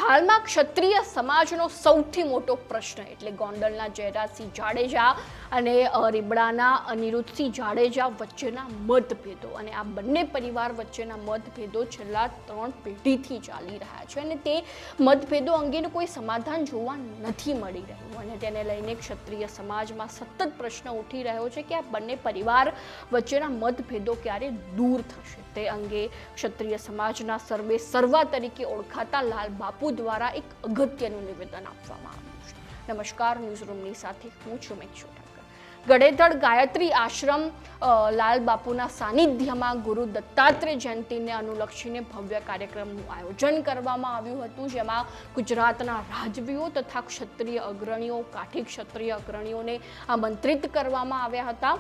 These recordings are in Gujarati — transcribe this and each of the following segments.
હાલમાં ક્ષત્રિય સમાજનો સૌથી મોટો પ્રશ્ન એટલે ગોંડલના જયરાજસિંહ જાડેજા અને રીબડાના અનિરુદ્ધસિંહ જાડેજા વચ્ચેના મતભેદો અને આ બંને પરિવાર વચ્ચેના મતભેદો છેલ્લા 3 પેઢીથી ચાલી રહ્યા છે અને તે મતભેદો અંગેનું કોઈ સમાધાન જોવા નથી મળી રહ્યું અને તેને લઈને ક્ષત્રિય સમાજમાં સતત પ્રશ્ન ઉઠી રહ્યો છે કે આ બંને પરિવાર વચ્ચેના મતભેદો ક્યારે દૂર થશે તે અંગે ક્ષત્રિય સમાજના સર્વા તરીકે ઓળખાતા લાલ બાપુ દ્વારા એક અગત્યનું નિવેદન આપવામાં આવ્યું છે। નમસ્કાર, ન્યૂઝરૂમની સાથે હું છું મેક્ષુ ઠાકર। ગડેધડ ગાયત્રી આશ્રમ લાલ બાપુના સાનિધ્યમાં ગુરુ દત્તાત્રેય જયંતિને અનુલક્ષીને ભવ્ય કાર્યક્રમનું આયોજન કરવામાં આવ્યું હતું, જેમાં ગુજરાતના રાજવીઓ તથા ક્ષત્રિય અગ્રણીઓ, કાઠી ક્ષત્રિય અગ્રણીઓને આમંત્રિત કરવામાં આવ્યા હતા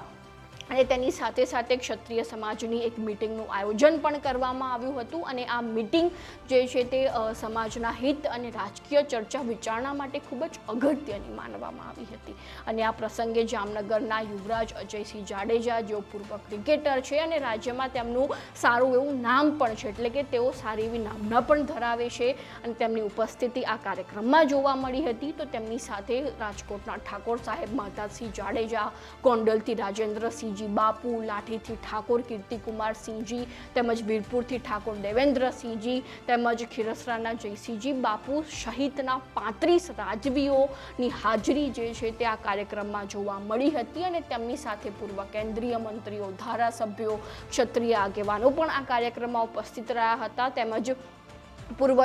અને તેની સાથે સાથે ક્ષત્રિય સમાજની એક મીટિંગનું આયોજન પણ કરવામાં આવ્યું હતું અને આ મીટિંગ જે છે તે સમાજના હિત અને રાજકીય ચર્ચા વિચારણા માટે ખૂબ જ અગત્યની માનવામાં આવી હતી અને આ પ્રસંગે જામનગરના યુવરાજ અજયસિંહ જાડેજા, જેઓ પૂર્વ ક્રિકેટર છે અને રાજ્યમાં તેમનું સારું એવું નામ પણ છે, એટલે કે તેઓ સારી એવી નામના પણ ધરાવે છે અને તેમની ઉપસ્થિતિ આ કાર્યક્રમમાં જોવા મળી હતી। તો તેમની સાથે રાજકોટના ઠાકોર સાહેબ મહતાબસિંહ જાડેજા, ગોંડલથી રાજેન્દ્રસિંહ બાપુ, લાઠીથી ઠાકોર કીર્તિકુમારસિંહજી, તેમજ વીરપુરથી ઠાકોર દેવેન્દ્રસિંહજી, તેમજ ખીરસરાના જયસિંહજી બાપુ સહિતના 35 રાજવીઓની હાજરી જે છે તે આ કાર્યક્રમમાં જોવા મળી હતી અને તેમની સાથે પૂર્વ કેન્દ્રીય મંત્રીઓ, ધારાસભ્યો, ક્ષત્રિય આગેવાનો પણ આ કાર્યક્રમમાં ઉપસ્થિત રહ્યા હતા, તેમજ પૂર્વ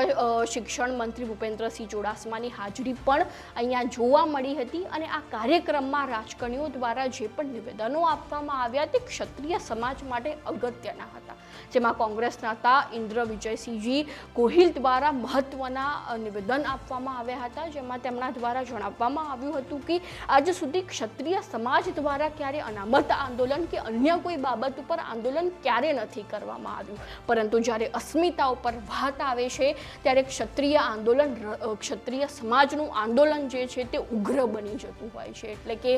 શિક્ષણ મંત્રી ભૂપેન્દ્રસિંહ ચુડાસમાની હાજરી પણ અહીંયા જોવા મળી હતી અને આ કાર્યક્રમમાં રાજકારણીઓ દ્વારા જે પણ નિવેદનો આપવામાં આવ્યા તે ક્ષત્રિય સમાજ માટે અગત્યના હતા, જેમાં કોંગ્રેસ નેતા ઇન્દ્ર વિજયસિંહજી ગોહિલ દ્વારા મહત્વના નિવેદન આપવામાં આવ્યા હતા, જેમાં તેમના દ્વારા જણાવવામાં આવ્યું હતું કે આજ સુધી ક્ષત્રિય સમાજ દ્વારા ક્યારે અનામત આંદોલન કે અન્ય કોઈ બાબત ઉપર આંદોલન ક્યારે નથી કરવામાં આવ્યું, પરંતુ જ્યારે અસ્મિતા ઉપર વાત આવે ત્યારે ક્ષત્રિય આંદોલન, ક્ષત્રિય સમાજનું આંદોલન જે છે તે ઉગ્ર બની જતું હોય છે, એટલે કે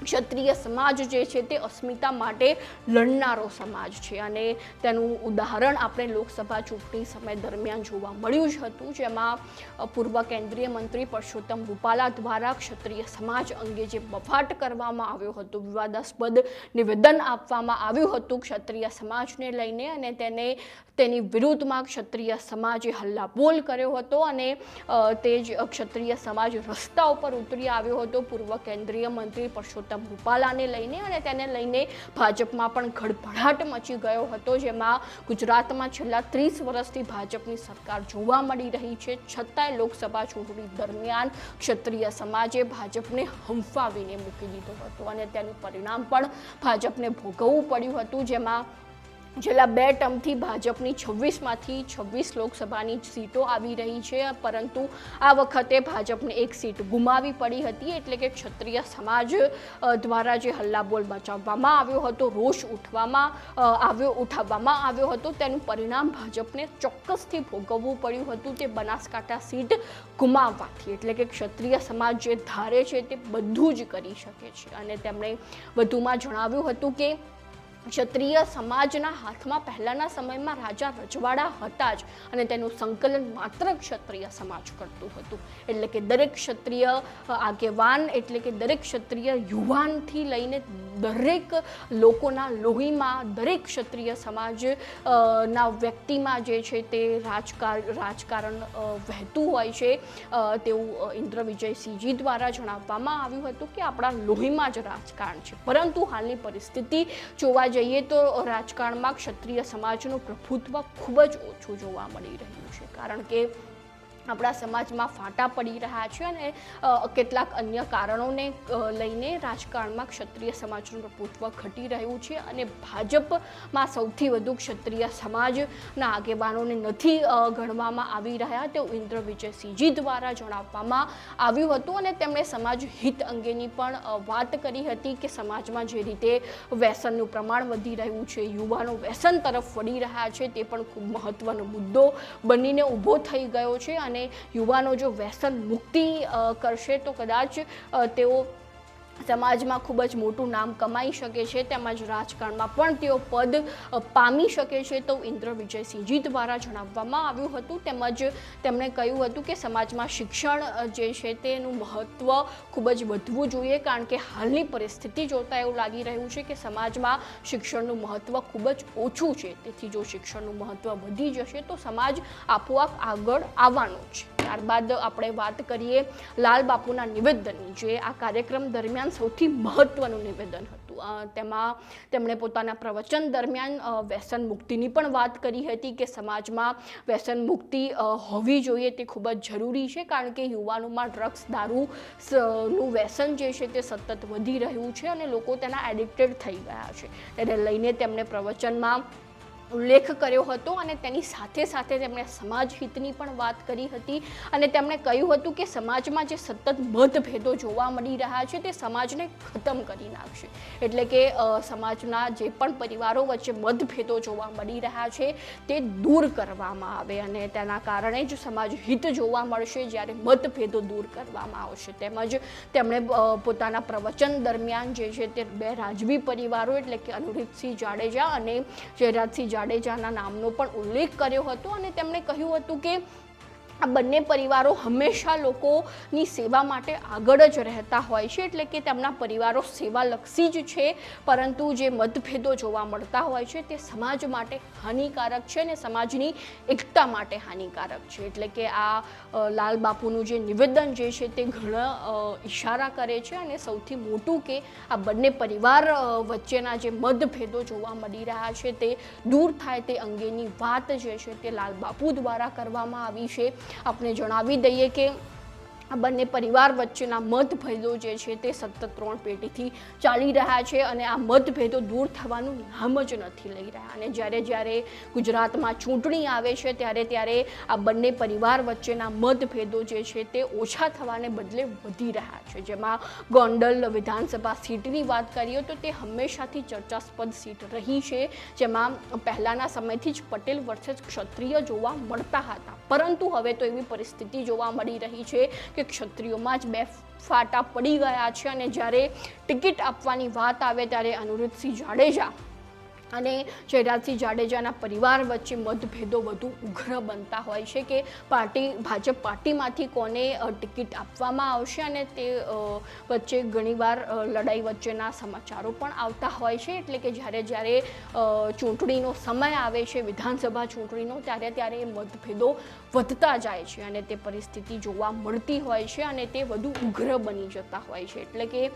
ક્ષત્રિય સમાજ જે છે તે અસ્મિતા માટે લડનારો સમાજ છે અને તેનું ઉદાહરણ આપણે લોકસભા ચૂંટણી સમય દરમિયાન જોવા મળ્યું જ હતું, જેમાં પૂર્વ કેન્દ્રીય મંત્રી પરસોત્તમ રૂપાલા દ્વારા ક્ષત્રિય સમાજ અંગે જે બફાટ કરવામાં આવ્યો હતો, વિવાદાસ્પદ નિવેદન આપવામાં આવ્યું હતું ક્ષત્રિય સમાજને લઈને અને તેની વિરુદ્ધમાં ક્ષત્રિય સમાજે હલ્લાબોલ કર્યો હતો અને તે જ ક્ષત્રિય સમાજ રસ્તા ઉપર ઉતરી આવ્યો હતો પૂર્વ કેન્દ્રીય મંત્રી પરસોત્તમ રૂપાલાને લઈને અને તેને લઈને ભાજપમાં પણ ખળભળાટ મચી ગયો હતો, જેમાં ગુજરાતમાં છેલ્લા 30 વર્ષથી ભાજપની સરકાર જોવા મળી રહી છે, છતાંય લોકસભા ચૂંટણી દરમિયાન ક્ષત્રિય સમાજે ભાજપને હંફાવીને મૂકી દીધો હતો અને તેનું પરિણામ પણ ભાજપને ભોગવવું પડ્યું હતું, જેમાં છેલ્લા 2 ટર્મથી ભાજપની 26માંથી 26 લોકસભાની સીટો આવી રહી છે, પરંતુ આ વખતે ભાજપને 1 સીટ ગુમાવી પડી હતી, એટલે કે ક્ષત્રિય સમાજ દ્વારા જે હલ્લાબોલ મચાવવામાં આવ્યો હતો, રોષ ઉઠાવવામાં આવ્યો હતો, તેનું પરિણામ ભાજપને ચોક્કસથી ભોગવવું પડ્યું હતું, તે બનાસકાંઠા સીટ ગુમાવવાથી, એટલે કે ક્ષત્રિય સમાજ જે ધારે છે તે બધું જ કરી શકે છે અને તેમણે વધુમાં જણાવ્યું હતું કે ક્ષત્રિય સમાજના હાથમાં પહેલાના સમયમાં રાજા રજવાડા હતા જ અને તેનું સંકલન માત્ર ક્ષત્રિય સમાજ કરતું હતું, એટલે કે દરેક ક્ષત્રિય આગેવાન, એટલે કે દરેક ક્ષત્રિય યુવાનથી લઈને દરેક લોકોના લોહીમાં, દરેક ક્ષત્રિય સમાજના વ્યક્તિમાં જે છે તે રાજકારણ વહેતું હોય છે તેવું ઇન્દ્ર વિજયસિંહજી દ્વારા જણાવવામાં આવ્યું હતું કે આપણા લોહીમાં જ રાજકારણ છે, પરંતુ હાલની પરિસ્થિતિ જોવા જઈએ તો રાજકારણમાં ક્ષત્રિય સમાજનું પ્રભુત્વ ખૂબ જ ઓછું જોવા મળી રહ્યું છે, કારણ કે આપણા સમાજમાં ફાટા પડી રહ્યા છે અને કેટલાક અન્ય કારણોને લઈને રાજકારણમાં ક્ષત્રિય સમાજનું પ્રભુત્વ ઘટી રહ્યું છે અને ભાજપમાં સૌથી વધુ ક્ષત્રિય સમાજના આગેવાનોને નથી ગણવામાં આવી રહ્યા તેવું ઇન્દ્ર વિજયસિંહજી દ્વારા જણાવવામાં આવ્યું હતું અને તેમણે સમાજ હિત અંગેની પણ વાત કરી હતી કે સમાજમાં જે રીતે વ્યસનનું પ્રમાણ વધી રહ્યું છે, યુવાનો વ્યસન તરફ વળી રહ્યા છે, તે પણ ખૂબ મહત્વનો મુદ્દો બનીને ઊભો થઈ ગયો છે અને યુવાનો જો વ્યસન મુક્તિ કરશે તો કદાચ તેઓ સમાજમાં ખૂબ જ મોટું નામ કમાઈ શકે છે, તેમજ રાજકારણમાં પણ તેઓ પદ પામી શકે છે, તો ઇન્દ્ર વિજયસિંહજી દ્વારા જણાવવામાં આવ્યું હતું. તેમજ તેમણે કહ્યું હતું કે સમાજમાં શિક્ષણ જે છે તેનું મહત્ત્વ ખૂબ જ વધવું જોઈએ, કારણ કે હાલની પરિસ્થિતિ જોતાં એવું લાગી રહ્યું છે કે સમાજમાં શિક્ષણનું મહત્ત્વ ખૂબ જ ઓછું છે. તેથી જો શિક્ષણનું મહત્ત્વ વધી જશે તો સમાજ આપોઆપ આગળ આવવાનો છે. ત્યારબાદ આપણે વાત કરીએ લાલ બાપુના નિવેદનની, જે આ કાર્યક્રમ દરમિયાન સૌથી મહત્વનું નિવેદન હતું. તેમાં તેમણે પોતાના પ્રવચન દરમિયાન વ્યસન મુક્તિની પણ વાત કરી હતી કે સમાજમાં વ્યસન મુક્તિ હોવી જોઈએ, તે ખૂબ જ જરૂરી છે, કારણ કે યુવાનોમાં ડ્રગ્સ દારૂનું વ્યસન જે છે તે સતત વધી રહ્યું છે અને લોકો તેના એડિક્ટેડ થઈ ગયા છે. તેને લઈને તેમણે પ્રવચનમાં ઉલ્લેખ કર્યો હતો અને તેની સાથે સાથે તેમણે સમાજ હિતની પણ વાત કરી હતી અને તેમણે કહ્યું હતું કે સમાજમાં જે સતત મતભેદો જોવા મળી રહ્યા છે તે સમાજને ખતમ કરી નાખશે. એટલે કે સમાજના જે પણ પરિવારો વચ્ચે મતભેદો જોવા મળી રહ્યા છે તે દૂર કરવામાં આવે અને તેના કારણે જ સમાજ હિત જોવા મળશે જ્યારે મતભેદો દૂર કરવામાં આવશે. તેમજ તેમણે પોતાના પ્રવચન દરમિયાન જે છે તે બે રાજવી પરિવારો એટલે કે અનિરુદ્ધસિંહ જાડેજા અને જયરાજસિંહ જાડેજાના નામનો પણ ઉલ્લેખ કર્યો હતો અને તેમણે કહ્યું હતું કે આ બંને પરિવારો હંમેશા લોકોની સેવા માટે આગળ જ રહેતા હોય છે, એટલે કે તેમના પરિવારો સેવાલક્ષી જ છે, પરંતુ જે મતભેદો જોવા મળતા હોય છે તે સમાજ માટે હાનિકારક છે અને સમાજની એકતા માટે હાનિકારક છે. એટલે કે આ લાલ બાપુનું જે નિવેદન જે છે તે ઘણા ઇશારા કરે છે અને સૌથી મોટું કે આ બંને પરિવાર વચ્ચેના જે મતભેદો જોવા મળી રહ્યા છે તે દૂર થાય તે અંગેની વાત જે છે તે લાલ બાપુ દ્વારા કરવામાં આવી છે. આપણે જણાવી દઈએ કે આ બંને પરિવાર વચ્ચેના મતભેદો જે છે તે સતત 3 પેઢીથી ચાલી રહ્યા છે અને આ મતભેદો દૂર થવાનું નામ જ નથી લઈ રહ્યા. અને જ્યારે ગુજરાતમાં ચૂંટણી આવે છે ત્યારે આ બંને પરિવાર વચ્ચેના મતભેદો જે છે તે ઓછા થવાને બદલે વધી રહ્યા છે. જેમાં ગોંડલ વિધાનસભા સીટની વાત કરીએ તો તે હંમેશાથી ચર્ચાસ્પદ સીટ રહી છે, જેમાં પહેલાંના સમયથી જ પટેલ વર્સેસ ક્ષત્રિય જોવા મળતા હતા, પરંતુ હવે તો એવી પરિસ્થિતિ જોવા મળી રહી છે કે ક્ષત્રિયોમાં જ બે ફાટા પડી ગયા છે અને જ્યારે ટિકિટ આપવાની વાત આવે ત્યારે અનિરુદ્ધસિંહ જાડેજા અને જયરાજસિંહ જાડેજાના પરિવાર વચ્ચે મતભેદો વધુ ઉગ્ર બનતા હોય છે કે ભાજપ પાર્ટીમાંથી કોને ટિકિટ આપવામાં આવશે અને તે વચ્ચે ઘણીવાર લડાઈ વચ્ચેના સમાચારો પણ આવતા હોય છે. એટલે કે જ્યારે ચૂંટણીનો સમય આવે છે, વિધાનસભા ચૂંટણીનો, ત્યારે મતભેદો વધતા જાય છે અને તે પરિસ્થિતિ જોવા મળતી હોય છે અને તે વધુ ઉગ્ર બની જતા હોય છે. એટલે કે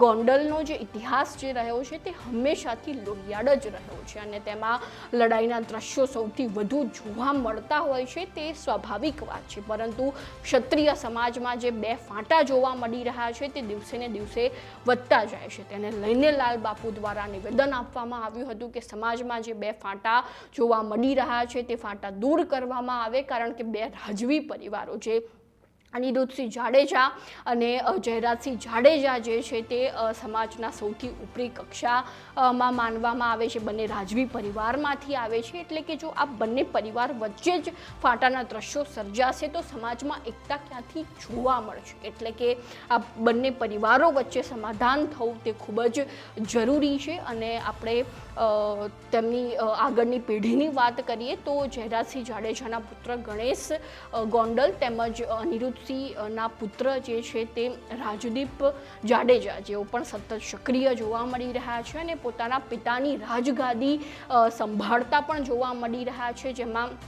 ગોંડલનો જે ઇતિહાસ જે રહ્યો છે તે હંમેશાથી લોહિયાળ જ રહ્યો છે અને તેમાં લડાઈના દ્રશ્યો સૌથી વધુ જોવા મળતા હોય છે, તે સ્વાભાવિક વાત છે. પરંતુ ક્ષત્રિય સમાજમાં જે બે ફાંટા જોવા મળી રહ્યા છે તે દિવસે ને દિવસે વધતા જાય છે. તેને લઈને લાલ બાપુ દ્વારા નિવેદન આપવામાં આવ્યું હતું કે સમાજમાં જે બે ફાંટા જોવા મળી રહ્યા છે તે ફાંટા દૂર કરવામાં આવે, કારણ કે બે રાજવી પરિવારો જે અનિરુદ્ધસિંહ જાડેજા અને જયરાજસિંહ જાડેજા જે છે તે સમાજના સૌથી ઉપરી કક્ષામાં માનવામાં આવે છે, બંને રાજવી પરિવારમાંથી આવે છે. એટલે કે જો આ બંને પરિવાર વચ્ચે જ ફાંટાના દ્રશ્યો સર્જાશે તો સમાજમાં એકતા ક્યાંથી જોવા મળશે. એટલે કે આ બંને પરિવારો વચ્ચે સમાધાન થવું તે ખૂબ જ જરૂરી છે. અને આપણે તેમની આગળની પેઢીની વાત કરીએ તો જયરાજસિંહ જાડેજાના પુત્ર ગણેશ ગોંડલ તેમજ અનિરુદ્ધસિંહના પુત્ર જે છે તે રાજદીપ જાડેજા, જેઓ પણ સતત સક્રિય જોવા મળી રહ્યા છે અને પોતાના પિતાની રાજગાદી સંભાળતા પણ જોવા મળી રહ્યા છે. જેમાં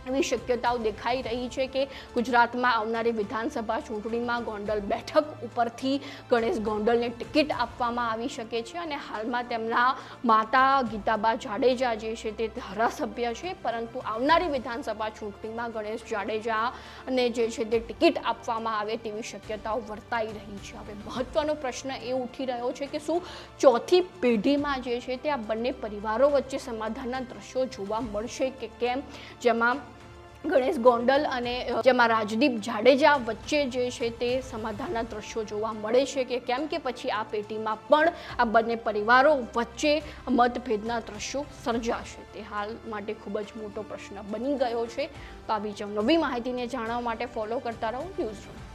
એવી શક્યતાઓ દેખાઈ રહી છે કે ગુજરાતમાં આવનારી વિધાનસભા ચૂંટણીમાં ગોંડલ બેઠક ઉપરથી ગણેશ ગોંડલને ટિકિટ આપવામાં આવી શકે છે અને હાલમાં તેમના માતા ગીતાબા જાડેજા જે છે તે ધારાસભ્ય છે, પરંતુ આવનારી વિધાનસભા ચૂંટણીમાં ગણેશ જાડેજાને જે છે તે ટિકિટ આપવામાં આવે તેવી શક્યતાઓ વર્તાઈ રહી છે. હવે મહત્વનો પ્રશ્ન એ ઉઠી રહ્યો છે કે શું ચોથી પેઢીમાં જે છે તે આ બંને પરિવારો વચ્ચે સમાધાનના દ્રશ્યો જોવા મળશે કે કેમ, જેમાં ગણેશ ગોંડલ અને જેમાં રાજદીપ જાડેજા વચ્ચે જે છે તે સમાધાનના દ્રશ્યો જોવા મળે છે કે કેમ, કે પછી આ પેઢીમાં પણ આ બંને પરિવારો વચ્ચે મતભેદના દ્રશ્યો સર્જાશે, તે હાલ માટે ખૂબ જ મોટો પ્રશ્ન બની ગયો છે. તો આવી જ નવી માહિતીને જાણવા માટે ફોલો કરતા રહો ન્યૂઝરૂમ.